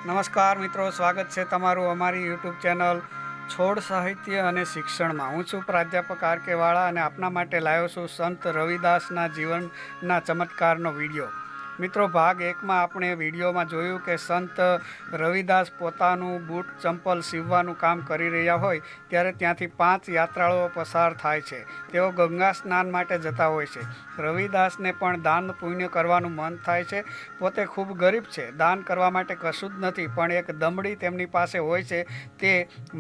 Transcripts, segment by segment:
નમસ્કાર મિત્રો, સ્વાગત છે તમારું અમારી યુટ્યુબ ચેનલ છોડ સાહિત્ય અને શિક્ષણમાં. હું છું પ્રાધ્યાપક આર.કે. વાળા અને આપના માટે લાવ્યો છું સંત રવિદાસના જીવનના ચમત્કારનો વિડીયો. મિત્રો, ભાગ 1માં આપણે વિડીયોમાં જોયું કે સંત રવિદાસ પોતાનું બૂટ ચંપલ સીવવાનું કામ કરી રહ્યા હોય ત્યારે ત્યાંથી 5 યાત્રાળુઓ પસાર થાય છે. તેઓ ગંગા સ્નાન માટે જતા હોય છે. રવિદાસને પણ દાન પુણ્ય કરવાનું મન થાય છે. પોતે ખૂબ ગરીબ છે, દાન કરવા માટે કશું જ નથી, પણ એક દમડી તેમની પાસે હોય છે. તે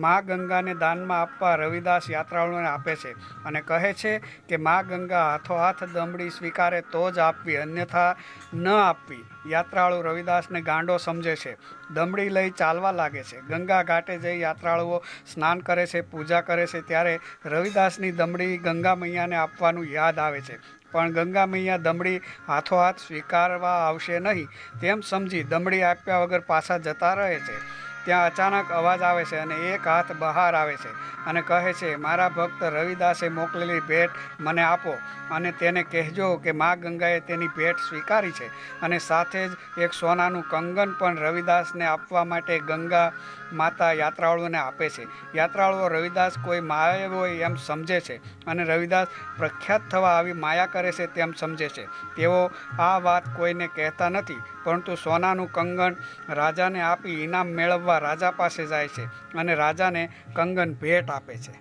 મા ગંગાને દાનમાં આપવા રવિદાસ યાત્રાળુઓને આપે છે અને કહે છે કે મા ગંગા હાથોહાથ દમડી સ્વીકારે તો જ આપવી, અન્યથા ન આપવી. યાત્રાળુ રવિદાસને ગાંડો સમજે છે. દમડી લઈ ચાલવા લાગે છે. ગંગા ઘાટે જઈ યાત્રાળુઓ સ્નાન કરે છે, પૂજા કરે છે. ત્યારે રવિદાસની દમડી ગંગા મૈયાને આપવાનું યાદ આવે છે, પણ ગંગા મૈયા દમડી હાથોહાથ સ્વીકારવા આવશે નહીં તેમ સમજી દમડી આપ્યા વગર પાછા જતા રહે છે. ત્યાં અચાનક અવાજ આવે છે અને એક હાથ બહાર આવે છે અને કહે છે, મારા ભક્ત રવિદાસે મોકલેલી ભેટ મને આપો અને તેને કહેજો કે મા ગંગાએ તેની ભેટ સ્વીકારી છે. અને સાથે જ એક સોનાનું કંગન પણ રવિદાસને આપવા માટે ગંગા માતા યાત્રાળુઓને આપે છે. યાત્રાળુઓ રવિદાસ કોઈ માયા હોય એમ સમજે છે અને રવિદાસ પ્રખ્યાત થવા આવી માયા કરે છે તેમ સમજે છે. તેઓ આ વાત કોઈને કહેતા નથી, પરંતુ સોનાનું કંગન રાજાને આપી ઇનામ મેળવવા રાજા પાસે જાય છે અને રાજાને કંગન ભેટ આપે છે.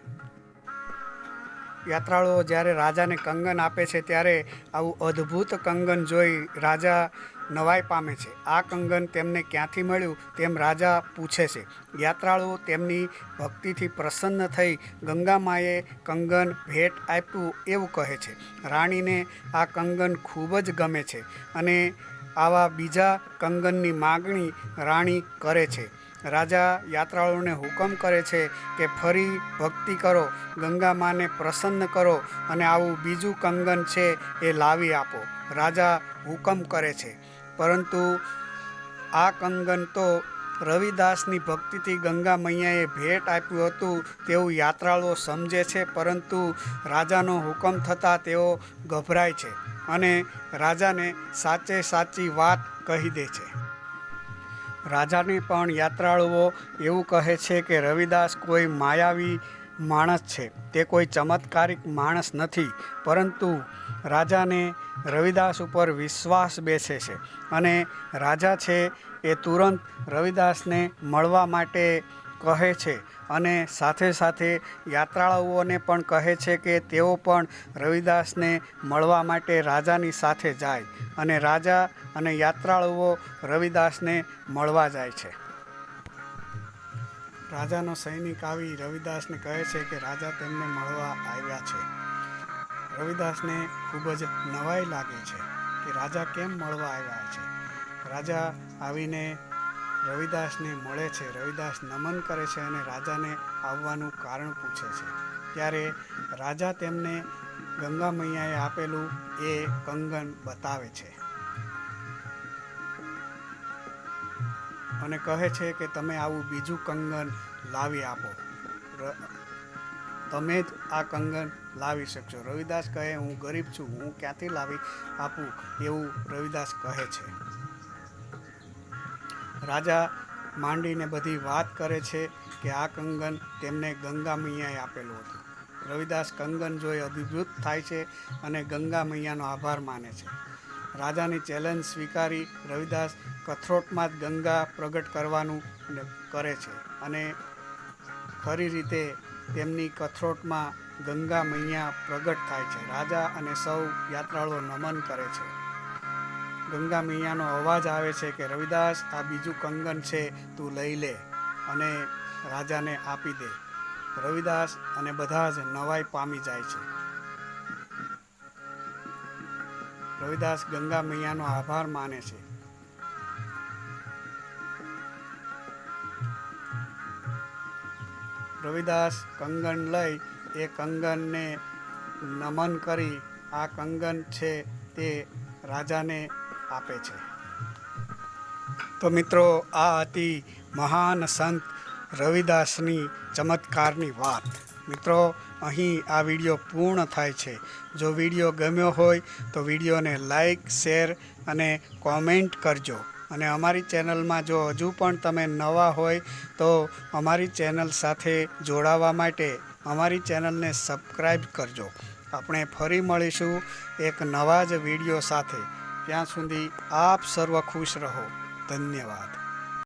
યાત્રાળુઓ જ્યારે રાજાને કંગન આપે છે ત્યારે આવું અદ્ભુત કંગન જોઈ રાજા નવાઈ પામે છે. આ કંગન તેમને ક્યાંથી મળ્યું તેમ રાજા પૂછે છે. યાત્રાળુઓ તેમની ભક્તિથી પ્રસન્ન થઈ ગંગામાએ કંગન ભેટ આપ્યું એવું કહે છે. રાણીને આ કંગન ખૂબ જ ગમે છે અને આવા બીજા કંગનની માગણી રાણી કરે છે. રાજા યાત્રાળુઓને હુકમ કરે છે કે ફરી ભક્તિ કરો, ગંગા માને પ્રસન્ન કરો અને આવું બીજું કંગન છે એ લાવી આપો. રાજા હુકમ કરે છે, પરંતુ આ કંગન તો રવિદાસની ભક્તિથી ગંગા મૈયાએ ભેટ આપ્યું હતું તેવું યાત્રાળુઓ સમજે છે, પરંતુ રાજાનો હુકમ થતાં તેઓ ગભરાય છે અને રાજાને સાચે સાચી વાત કહી દે છે. રાજાને પણ યાત્રાળુઓ એવું કહે છે કે રવિદાસ કોઈ માયાવી માણસ છે, તે કોઈ ચમત્કારિક માણસ નથી. પરંતુ રાજાને રવિદાસ ઉપર વિશ્વાસ બેસે છે અને રાજા છે એ તુરંત રવિદાસને મળવા માટે કહે છે અને સાથે સાથે યાત્રાળુઓને પણ કહે છે કે તેઓ પણ રવિદાસને મળવા માટે રાજાની સાથે જાય અને રાજા અને યાત્રાળુઓ રવિદાસને મળવા જાય છે. રાજાનો સૈનિક આવી રવિદાસને કહે છે કે રાજા તેમને મળવા આવ્યા છે. રવિદાસને ખૂબ જ નવાઈ લાગે છે કે રાજા કેમ મળવા આવ્યા છે. રાજા આવીને રવિદાસને મળે છે. રવિદાસ નમન કરે છે અને રાજાને આવવાનું કારણ પૂછે છે. ત્યારે રાજા તેમને ગંગા મૈયાએ આપેલું એ કંગન બતાવે છે અને કહે છે કે તમે આવું બીજું કંગન લાવી આપો, તમે જ આ કંગન લાવી શકશો. રવિદાસ કહે, હું ગરીબ છું, હું ક્યાંથી લાવી આપું એવું રવિદાસ કહે છે. રાજા માંડીને બધી વાત કરે છે કે આ કંગન તેમને ગંગા મૈયાએ આપેલું હતું. રવિદાસ કંગન જોઈ અભિભૂત થાય છે અને ગંગા મૈયાનો આભાર માને છે. રાજાની ચેલેન્જ સ્વીકારી રવિદાસ કથરોટમાં જ ગંગા પ્રગટ કરવાનું કરે છે અને ખરી રીતે તેમની કથરોટમાં ગંગા મૈયા પ્રગટ થાય છે. રાજા અને સૌ યાત્રાળુઓ નમન કરે છે. ગંગા મૈયાનો અવાજ આવે છે કે રવિદાસ, આ બીજું કંગન છે, તું લઈ લે અને રાજાને આપી દે. રવિદાસ અને બધા જ નવાઈ પામી જાય છે. રવિદાસ ગંગા મૈયાનો આભાર માને છે. રવિદાસ કંગન લઈ એ કંગનને નમન કરી આ કંગન છે તે રાજાને આપે છે. તો મિત્રો, આ હતી મહાન સંત રવિદાસની ચમત્કારની વાત. મિત્રો, અહીં આ વિડીયો પૂર્ણ થાય છે. જો વિડીયો ગમ્યો હોય તો વિડીયોને લાઈક, શેર અને કોમેન્ટ કરજો. અને અમારી ચેનલમાં જો હજુ પણ તમે નવા હોય તો અમારી ચેનલ સાથે જોડાવા માટે અમારી ચેનલને સબસ્ક્રાઈબ કરજો. આપણે ફરી મળીશું એક નવા જ વિડીયો સાથે. ત્યાં સુધી આપ સર્વ ખુશ રહો. ધન્યવાદ.